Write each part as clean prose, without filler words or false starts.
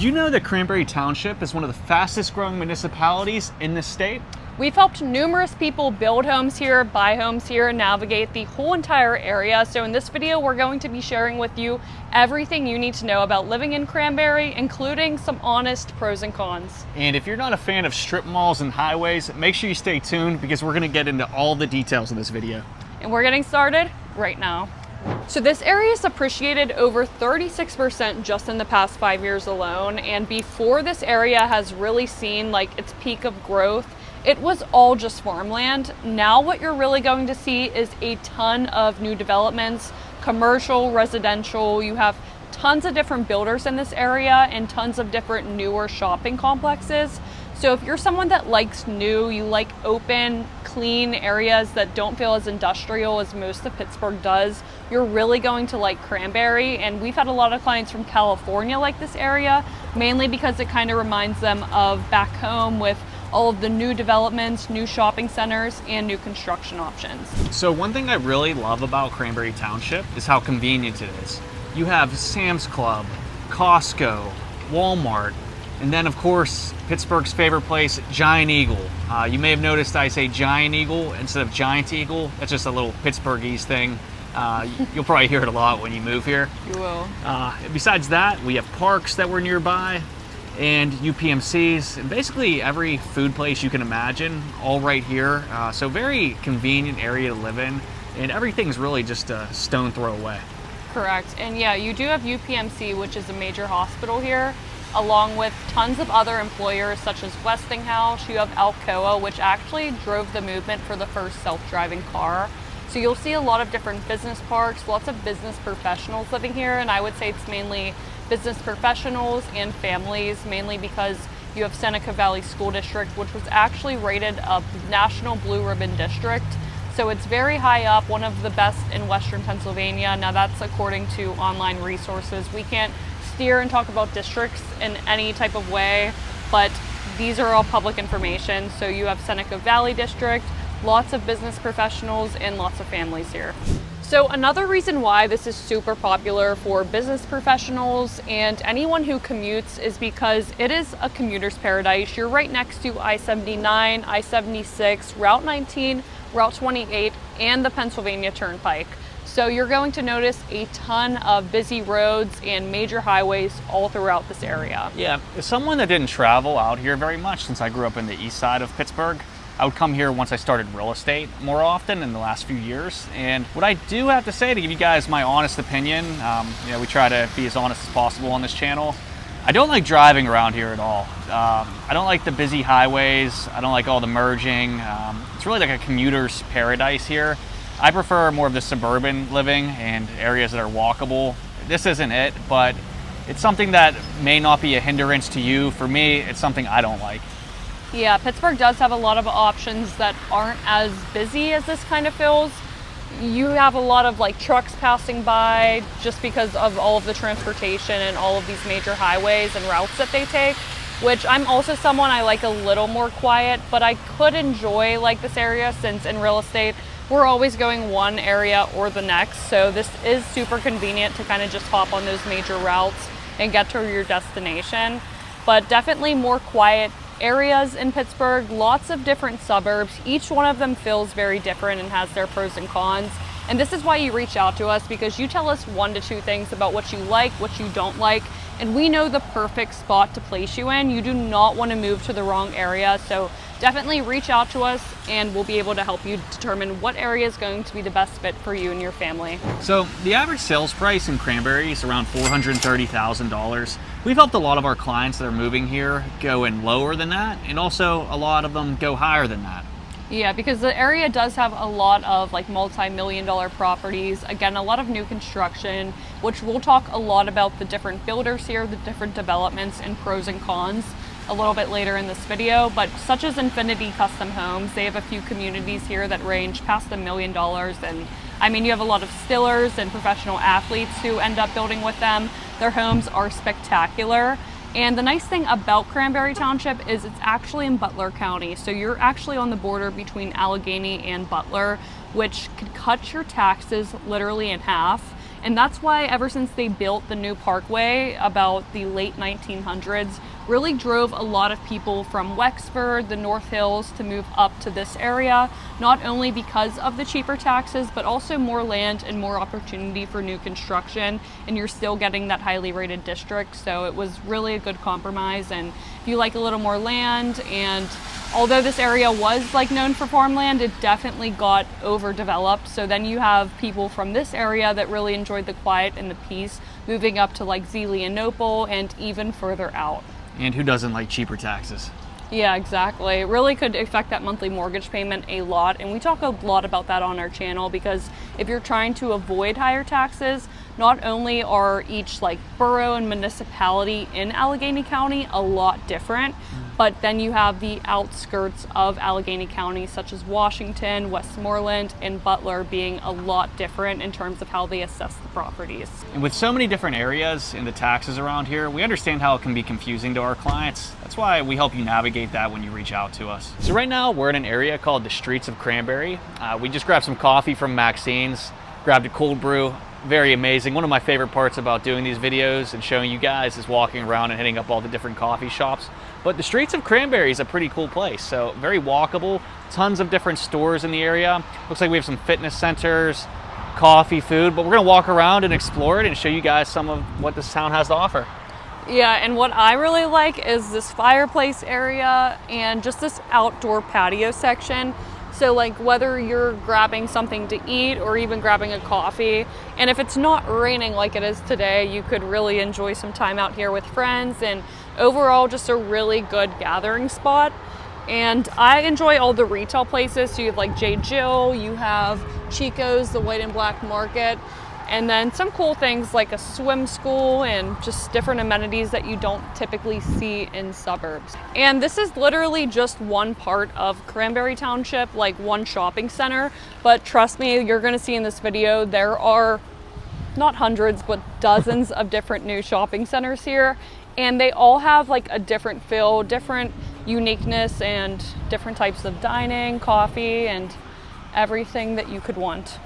Did you know that Cranberry Township is one of the fastest growing municipalities in the state? We've helped numerous people build homes here, buy homes here, and navigate the whole entire area. So in this video, we're going to be sharing with you everything you need to know about living in Cranberry, including some honest pros and cons. And if you're not a fan of strip malls and highways, make sure you stay tuned because we're going to get into all the details in this video. And we're getting started right now. So this area has appreciated over 36% just in the past 5 years alone. And before this area has really seen like its peak of growth, it was all just farmland. Now what you're really going to see is a ton of new developments, commercial, residential. You have tons of different builders in this area and tons of different newer shopping complexes. So if you're someone that likes new, you like open, clean areas that don't feel as industrial as most of Pittsburgh does, you're really going to like Cranberry. And we've had a lot of clients from California like this area, mainly because it kind of reminds them of back home with all of the new developments, new shopping centers, and new construction options. So one thing I really love about Cranberry Township is how convenient it is. You have Sam's Club, Costco, Walmart, and then of course, Pittsburgh's favorite place, Giant Eagle. You may have noticed I say Giant Eagle instead of Giant Eagle. That's just a little Pittsburghese thing. You'll probably hear it a lot when you move here. You will. Besides that, we have parks that were nearby and UPMCs, and basically every food place you can imagine, all right here. So very convenient area to live in, and everything's really just a stone throw away. Correct. And yeah, you do have UPMC, which is a major hospital here, along with tons of other employers such as Westinghouse. You have Alcoa, which actually drove the movement for the first self-driving car. So you'll see a lot of different business parks, lots of business professionals living here, and I would say it's mainly business professionals and families, mainly because you have Seneca Valley School District, which was actually rated a National Blue Ribbon District. So it's very high up, one of the best in Western Pennsylvania. Now that's according to online resources. We can't steer and talk about districts in any type of way, but these are all public information. So you have Seneca Valley District, lots of business professionals and lots of families here. So another reason why this is super popular for business professionals and anyone who commutes is because it is a commuter's paradise. You're right next to I-79, I-76, Route 19, Route 28, and the Pennsylvania Turnpike. So you're going to notice a ton of busy roads and major highways all throughout this area. Yeah, as someone that didn't travel out here very much since I grew up in the east side of Pittsburgh, I would come here once I started real estate more often in the last few years. And what I do have to say, to give you guys my honest opinion, we try to be as honest as possible on this channel. I don't like driving around here at all. I don't like the busy highways. I don't like all the merging. It's really like a commuter's paradise here. I prefer more of the suburban living and areas that are walkable. This isn't it, but it's something that may not be a hindrance to you. For me, it's something I don't like. Yeah, Pittsburgh does have a lot of options that aren't as busy as this kind of feels. You have a lot of like trucks passing by just because of all of the transportation and all of these major highways and routes that they take, which I'm also someone I like a little more quiet, but I could enjoy like this area since in real estate, we're always going one area or the next. So this is super convenient to kind of just hop on those major routes and get to your destination, but definitely more quiet areas in Pittsburgh, lots of different suburbs. Each one of them feels very different and has their pros and cons. And this is why you reach out to us, because you tell us 1 to 2 things about what you like, what you don't like, and we know the perfect spot to place you in. You do not want to move to the wrong area. So definitely reach out to us and we'll be able to help you determine what area is going to be the best fit for you and your family. So the average sales price in Cranberry is around $430,000. We've helped a lot of our clients that are moving here go in lower than that, and also a lot of them go higher than that. Yeah, because the area does have a lot of like multi-million-dollar properties. Again, a lot of new construction, which we'll talk a lot about the different builders here, the different developments and pros and cons a little bit later in this video. But such as Infinity Custom Homes, they have a few communities here that range past $1 million. And I mean, you have a lot of stillers and professional athletes who end up building with them. Their homes are spectacular. And the nice thing about Cranberry Township is it's actually in Butler County. So you're actually on the border between Allegheny and Butler, which could cut your taxes literally in half. And that's why ever since they built the new parkway about the late 1900s, really drove a lot of people from Wexford, the North Hills, to move up to this area, not only because of the cheaper taxes, but also more land and more opportunity for new construction, and you're still getting that highly rated district. So it was really a good compromise. And if you like a little more land, and although this area was like known for farmland, it definitely got overdeveloped. So then you have people from this area that really enjoyed the quiet and the peace, moving up to like Zelienople and even further out. And who doesn't like cheaper taxes? Yeah, exactly. It really could affect that monthly mortgage payment a lot. And we talk a lot about that on our channel, because if you're trying to avoid higher taxes, not only are each like borough and municipality in Allegheny County a lot different, but then you have the outskirts of Allegheny County, such as Washington, Westmoreland, and Butler, being a lot different in terms of how they assess the properties. And with so many different areas in the taxes around here, we understand how it can be confusing to our clients. That's why we help you navigate that when you reach out to us. So right now we're in an area called the Streets of Cranberry. We just grabbed some coffee from Maxine's, grabbed a cold brew. Very amazing. One of my favorite parts about doing these videos and showing you guys is walking around and hitting up all the different coffee shops. But the Streets of Cranberry is a pretty cool place. So very walkable, tons of different stores in the area. Looks like we have some fitness centers, coffee, food, but we're gonna walk around and explore it and show you guys some of what this town has to offer. Yeah, and what I really like is this fireplace area and just this outdoor patio section. So like whether you're grabbing something to eat or even grabbing a coffee, and if it's not raining like it is today, you could really enjoy some time out here with friends, and overall just a really good gathering spot. And I enjoy all the retail places. So you have like J. Jill, you have Chico's, the white and black market, and then some cool things like a swim school and just different amenities that you don't typically see in suburbs. And this is literally just one part of Cranberry Township, like one shopping center. But trust me, you're gonna see in this video, there are not hundreds, but dozens of different new shopping centers here. And they all have like a different feel, different uniqueness, and different types of dining, coffee, and everything that you could want.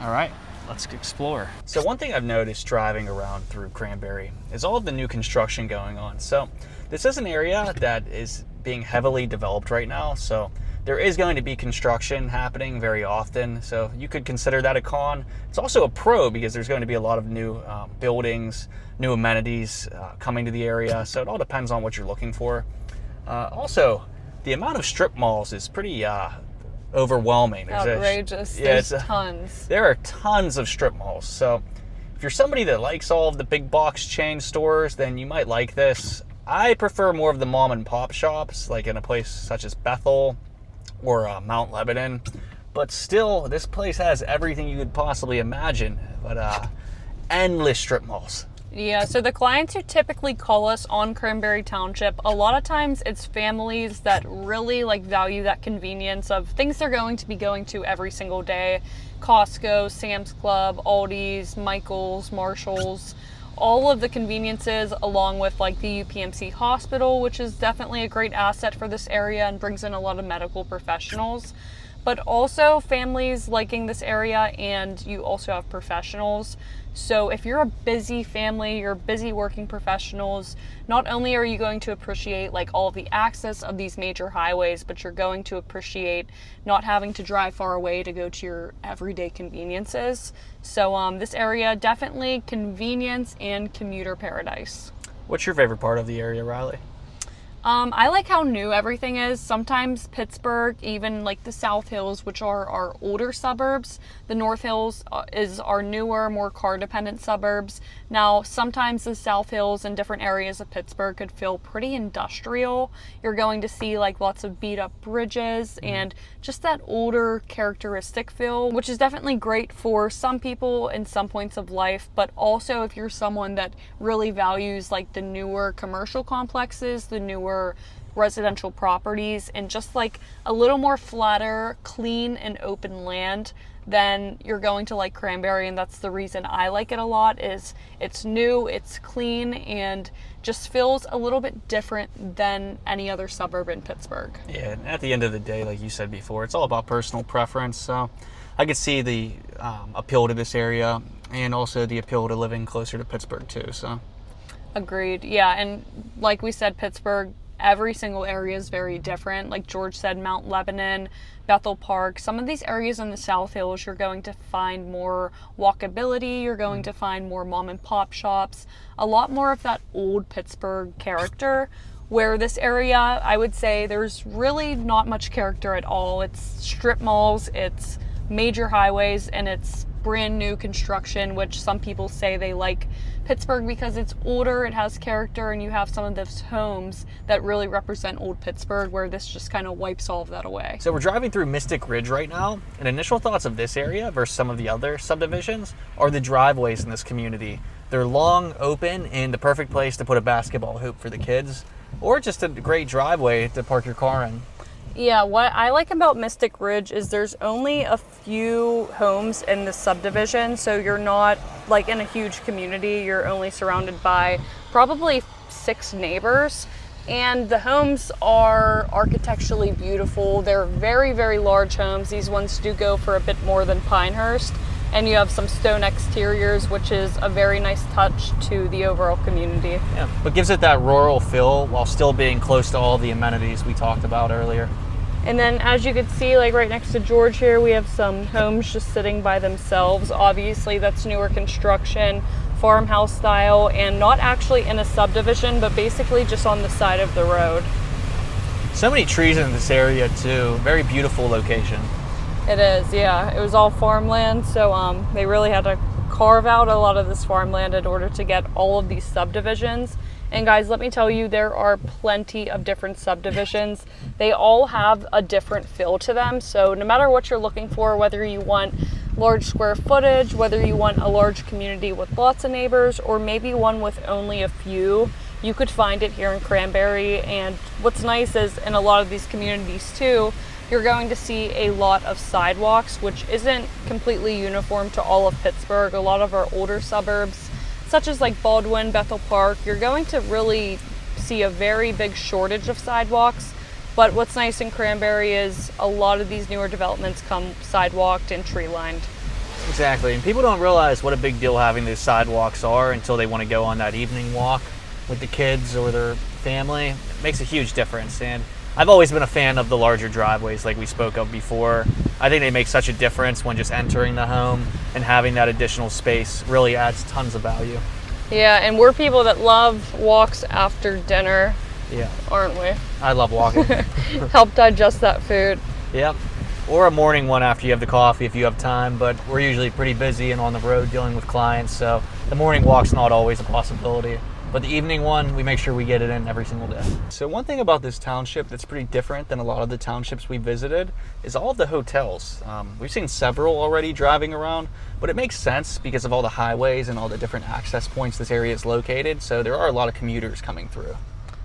All right. Let's explore. So one thing I've noticed driving around through Cranberry is all of the new construction going on. So this is an area that is being heavily developed right now. So there is going to be construction happening very often. So you could consider that a con. It's also a pro, because there's going to be a lot of new buildings, new amenities coming to the area. So it all depends on what you're looking for. Also, the amount of strip malls is pretty overwhelming. Outrageous. There's tons. There are tons of strip malls. So if you're somebody that likes all of the big box chain stores, then you might like this. I prefer more of the mom and pop shops, like in a place such as Bethel or Mount Lebanon. But still, this place has everything you could possibly imagine. But endless strip malls. Yeah, so the clients who typically call us on Cranberry Township, a lot of times it's families that really like value that convenience of things they're going to be going to every single day. Costco, Sam's Club, Aldi's, Michael's, Marshall's, all of the conveniences, along with like the UPMC hospital, which is definitely a great asset for this area and brings in a lot of medical professionals. But also families liking this area, and you also have professionals. So if you're a busy family, you're busy working professionals, not only are you going to appreciate like all of the access of these major highways, but you're going to appreciate not having to drive far away to go to your everyday conveniences. So this area, definitely convenience and commuter paradise. What's your favorite part of the area, Riley? I like how new everything is. Sometimes Pittsburgh, even like the South Hills, which are our older suburbs, the North Hills is our newer, more car-dependent suburbs. Now, sometimes the South Hills and different areas of Pittsburgh could feel pretty industrial. You're going to see like lots of beat-up bridges and just that older characteristic feel, which is definitely great for some people in some points of life, but also if you're someone that really values like the newer commercial complexes, the newer residential properties, and just like a little more flatter, clean, and open land, then you're going to like Cranberry. And that's the reason I like it a lot, is it's new, it's clean, and just feels a little bit different than any other suburb in Pittsburgh. Yeah, and at the end of the day, like you said before, it's all about personal preference. So I could see the appeal to this area. and also the appeal to living closer to Pittsburgh too. So Agreed. Yeah, and like we said, Pittsburgh, every single area is very different. Like George said, Mount Lebanon, Bethel Park, some of these areas in the South Hills, you're going to find more walkability, you're going to find more mom and pop shops, a lot more of that old Pittsburgh character, where this area, I would say there's really not much character at all. It's strip malls, it's major highways, and it's brand new construction, which some people say they like Pittsburgh because it's older, it has character, and you have some of those homes that really represent old Pittsburgh, where this just kind of wipes all of that away. So we're driving through Mystic Ridge right now, and initial thoughts of this area versus some of the other subdivisions are the driveways in this community. They're long, open, and the perfect place to put a basketball hoop for the kids, or just a great driveway to park your car in. Yeah, what I like about Mystic Ridge is there's only a few homes in the subdivision, so you're not like in a huge community. You're only surrounded by probably 6 neighbors, and the homes are architecturally beautiful. They're very, very large homes. These ones do go for a bit more than Pinehurst, and you have some stone exteriors, which is a very nice touch to the overall community. Yeah, but gives it that rural feel while still being close to all the amenities we talked about earlier. And then as you can see, like right next to George here, we have some homes just sitting by themselves. Obviously that's newer construction, farmhouse style, and not actually in a subdivision, but basically just on the side of the road. So many trees in this area too. Very beautiful location. It is, yeah. It was all farmland, so they really had to carve out a lot of this farmland in order to get all of these subdivisions. And guys, let me tell you, there are plenty of different subdivisions. They all have a different feel to them. So no matter what you're looking for, whether you want large square footage, whether you want a large community with lots of neighbors, or maybe one with only a few, you could find it here in Cranberry. And what's nice is in a lot of these communities too, you're going to see a lot of sidewalks, which isn't completely uniform to all of Pittsburgh. A lot of our older suburbs, such as like Baldwin, Bethel Park, you're going to really see a very big shortage of sidewalks. But what's nice in Cranberry is a lot of these newer developments come sidewalked and tree lined. Exactly, and people don't realize what a big deal having these sidewalks are until they want to go on that evening walk with the kids or their family. It makes a huge difference, and I've always been a fan of the larger driveways like we spoke of before. I think they make such a difference when just entering the home, and having that additional space really adds tons of value. Yeah, and we're people that love walks after dinner, Yeah, aren't we? I love walking. Help digest that food. Yep. Or a morning one after you have the coffee if you have time, but we're usually pretty busy and on the road dealing with clients, so the morning walk's not always a possibility. But the evening one, we make sure we get it in every single day. So one thing about this township that's pretty different than a lot of the townships we visited is all of the hotels. We've seen several already driving around, but it makes sense because of all the highways and all the different access points this area is located. So there are a lot of commuters coming through.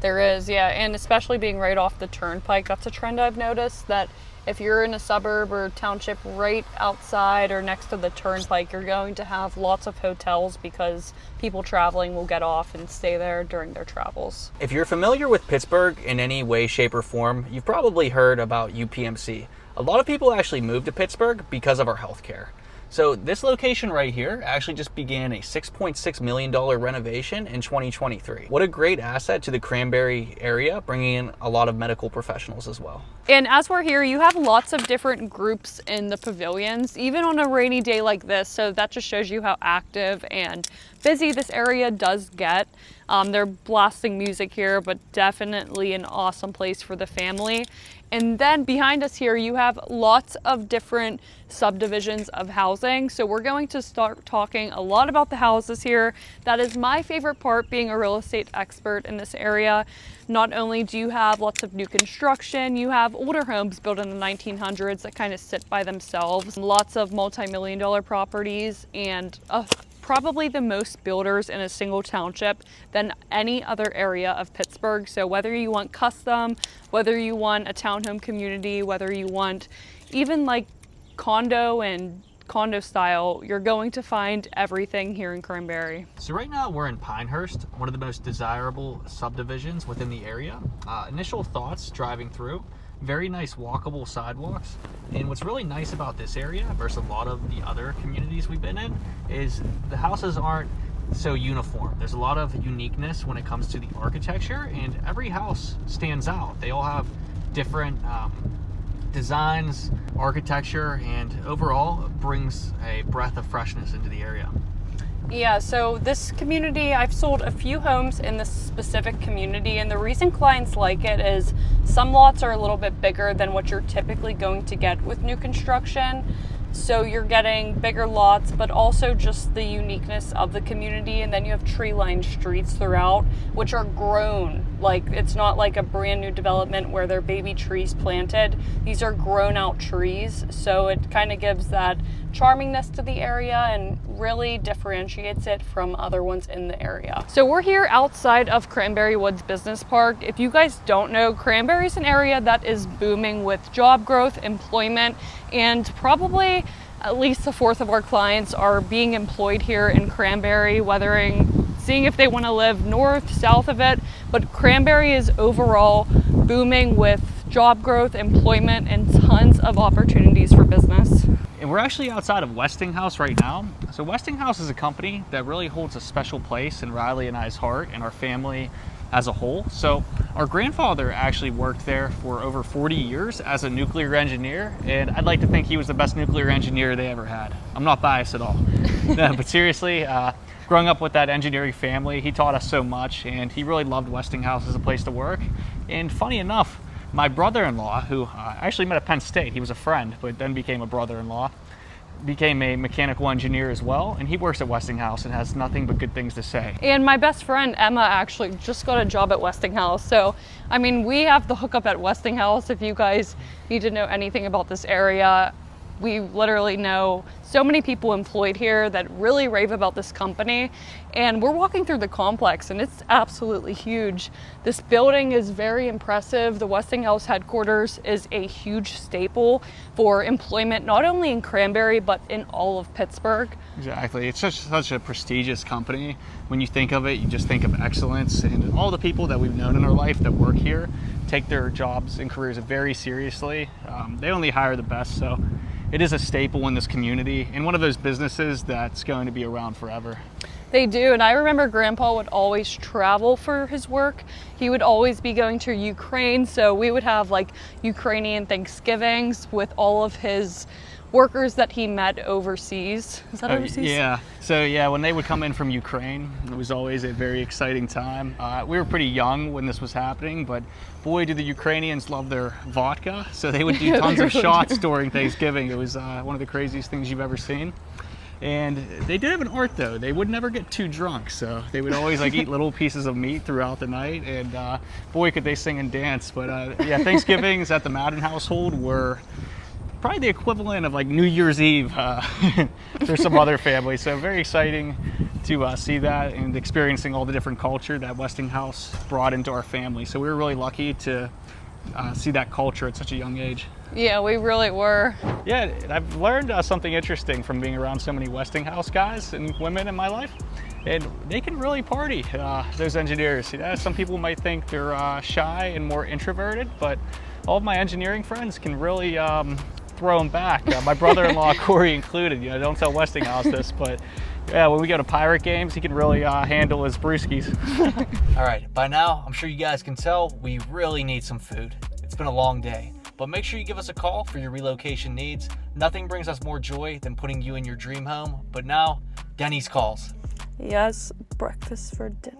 There is, yeah, and especially being right off the turnpike, that's a trend I've noticed, that if you're in a suburb or township right outside or next to the turnpike, you're going to have lots of hotels because people traveling will get off and stay there during their travels. If you're familiar with Pittsburgh in any way, shape, or form, you've probably heard about UPMC. A lot of people actually move to Pittsburgh because of our healthcare. So this location right here actually just began a $6.6 million renovation in 2023. What a great asset to the Cranberry area, bringing in a lot of medical professionals as well. And as we're here, you have lots of different groups in the pavilions, even on a rainy day like this. So that just shows you how active and busy this area does get. They're blasting music here, but definitely an awesome place for the family. And then behind us here, you have lots of different subdivisions of housing. So we're going to start talking a lot about the houses here. That is my favorite part, being a real estate expert in this area. Not only do you have lots of new construction, you have older homes built in the 1900s that kind of sit by themselves. Lots of multi-million dollar properties, and probably the most builders in a single township than any other area of Pittsburgh. So whether you want custom, whether you want a townhome community, whether you want even like condo and condo style, you're going to find everything here in Cranberry. So right now we're in Pinehurst, one of the most desirable subdivisions within the area. Initial thoughts driving through: very nice walkable sidewalks, And what's really nice about this area versus a lot of the other communities we've been in is the houses aren't so uniform. There's a lot of uniqueness when it comes to the architecture, and every house stands out. They all have different designs, architecture, and overall brings a breath of freshness into the area. Yeah, so this community, I've sold a few homes in this specific community, and the reason clients like it is some lots are a little bit bigger than what you're typically going to get with new construction. So you're getting bigger lots, but also just the uniqueness of the community. And then you have tree-lined streets throughout, which are grown. Like, it's not like a brand new development where they're baby trees planted. These are grown out trees. So it kind of gives that charmingness to the area and really differentiates it from other ones in the area. So we're here outside of Cranberry Woods Business Park. If you guys don't know, Cranberry is an area that is booming with job growth, employment, and probably at least a fourth of our clients are being employed here in Cranberry, seeing if they want to live north, south of it. But Cranberry is overall booming with job growth, employment, and tons of opportunities for business. And we're actually outside of Westinghouse right now. So Westinghouse is a company that really holds a special place in Riley and I's heart and our family as a whole. So our grandfather actually worked there for over 40 years as a nuclear engineer, and I'd like to think he was the best nuclear engineer they ever had. I'm not biased at all. No, but seriously, growing up with that engineering family, he taught us so much, and he really loved Westinghouse as a place to work. And funny enough, my brother-in-law, who I actually met at Penn State, he was a friend, but then became a brother-in-law, became a mechanical engineer as well, and he works at Westinghouse and has nothing but good things to say. And my best friend, Emma, actually just got a job at Westinghouse. So, I mean, we have the hookup at Westinghouse. If you guys need to know anything about this area, we literally know so many people employed here that really rave about this company. And we're walking through the complex and it's absolutely huge. This building is very impressive. The Westinghouse headquarters is a huge staple for employment, not only in Cranberry, but in all of Pittsburgh. Exactly. It's such a prestigious company. When you think of it, you just think of excellence, and all the people that we've known in our life that work here take their jobs and careers very seriously. They only hire the best, so it is a staple in this community and one of those businesses that's going to be around forever. They do, and I remember Grandpa would always travel for his work. He would always be going to Ukraine, so we would have like Ukrainian Thanksgivings with all of his workers that he met overseas. Is that overseas? Yeah. So yeah, when they would come in from Ukraine, it was always a very exciting time. We were pretty young when this was happening, but boy, do the Ukrainians love their vodka. So they would do tons of shots during Thanksgiving. It was one of the craziest things you've ever seen. And they did have an art though. They would never get too drunk, so they would always like eat little pieces of meat throughout the night, and boy, could they sing and dance. But yeah, Thanksgivings at the Madden household were probably the equivalent of like New Year's Eve for some other families. So very exciting to see that and experiencing all the different culture that Westinghouse brought into our family. So we were really lucky to see that culture at such a young age. Yeah, we really were. Yeah, I've learned something interesting from being around so many Westinghouse guys and women in my life. And they can really party, those engineers. Yeah, some people might think they're shy and more introverted, but all of my engineering friends can really throw them back. My brother-in-law, Corey included. You know, don't tell Westinghouse this, but yeah, when we go to Pirate games, he can really handle his brewskis. All right, by now, I'm sure you guys can tell we really need some food. It's been a long day, but make sure you give us a call for your relocation needs. Nothing brings us more joy than putting you in your dream home. But now, Denny's calls. Yes, breakfast for dinner.